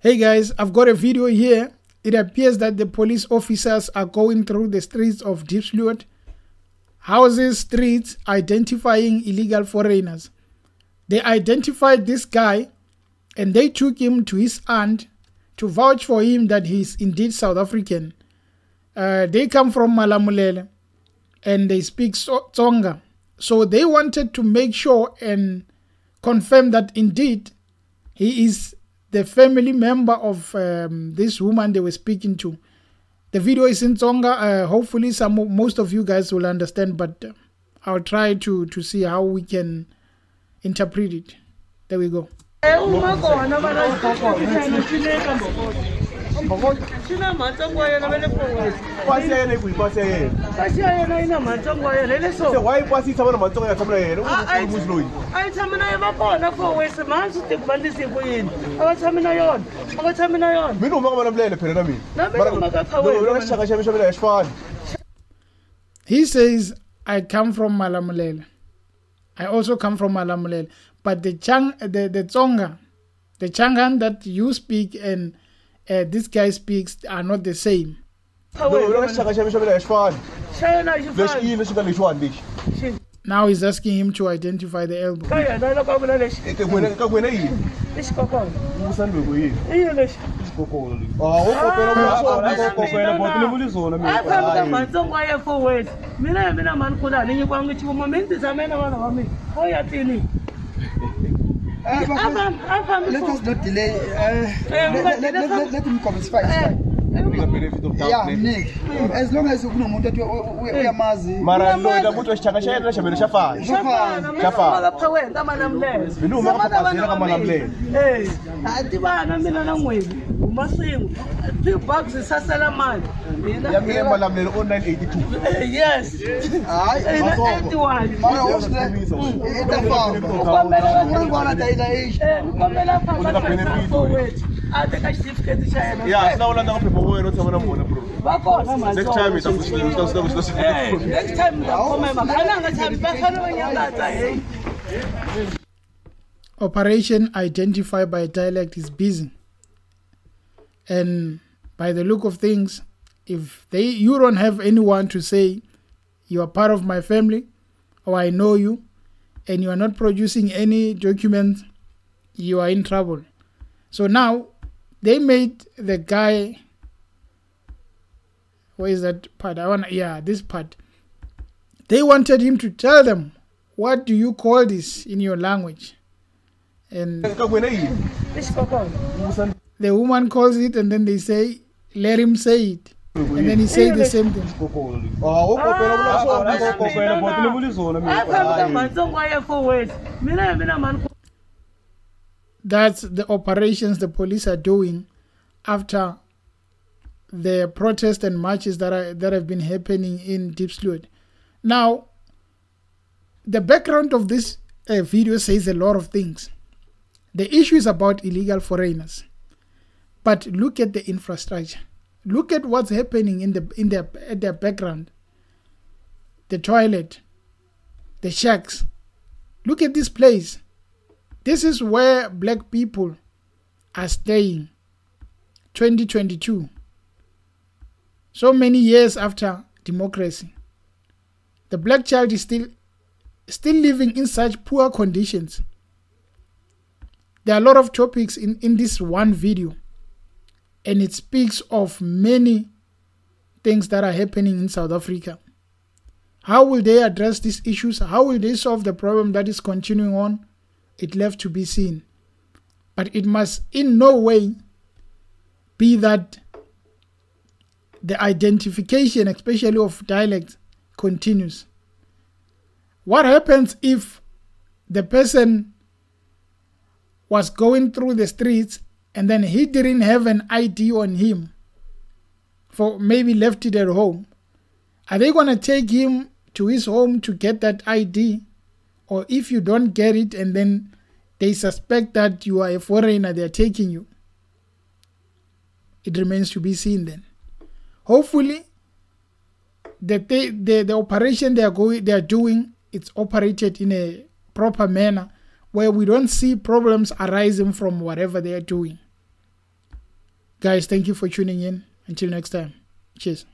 Hey guys, I've got a video here. It appears that the police officers are going through the streets of Diepsloot, houses, streets, identifying illegal foreigners. They identified this guy and they took him to his aunt to vouch for him that he's indeed South African. They come from Malamulele and they speak Tsonga. So they wanted to make sure and confirm that indeed he is the family member of this woman they were speaking to. The video is in Tsonga. Hopefully most of you guys will understand, but I'll try to see how we can interpret it. There we go. He says, I come from Malamulele. I also come from Malamulele. But the Tsonga, the Changan that you speak and this guy speaks are not the same. Now he's asking him to identify the elbow. Let us not delay. Let him come. It's fine. Yeah, Nick. As long as we are mazi. Yes. Operation Identify by Dialect is busy, and by the look of things, if you don't have anyone to say you are part of my family or I know you, and you are not producing any documents, you are in trouble. So now they made the guy, where is that part? This part. They wanted him to tell them, what do you call this in your language? And the woman calls it, and then they say, let him say it. And then he says the same thing. That's the operations the police are doing after the protests and marches that have been happening in Diepsloot. Now, the background of this video says a lot of things. The issue is about illegal foreigners, but look at the infrastructure. Look at what's happening in their background. The toilet, the shacks. Look at this place. This is where black people are staying. 2022. So many years after democracy. The black child is still living in such poor conditions. There are a lot of topics in this one video, and it speaks of many things that are happening in South Africa. How will they address these issues? How will they solve the problem that is continuing on? It left to be seen. But it must in no way be that the identification, especially of dialect, continues. What happens if the person was going through the streets and then he didn't have an ID on him, for maybe left it at home? Are they going to take him to his home to get that ID? Or if you don't get it and then they suspect that you are a foreigner, they are taking you? It remains to be seen then. Hopefully, the operation they are doing, it's operated in a proper manner where we don't see problems arising from whatever they are doing. Guys, thank you for tuning in. Until next time. Cheers.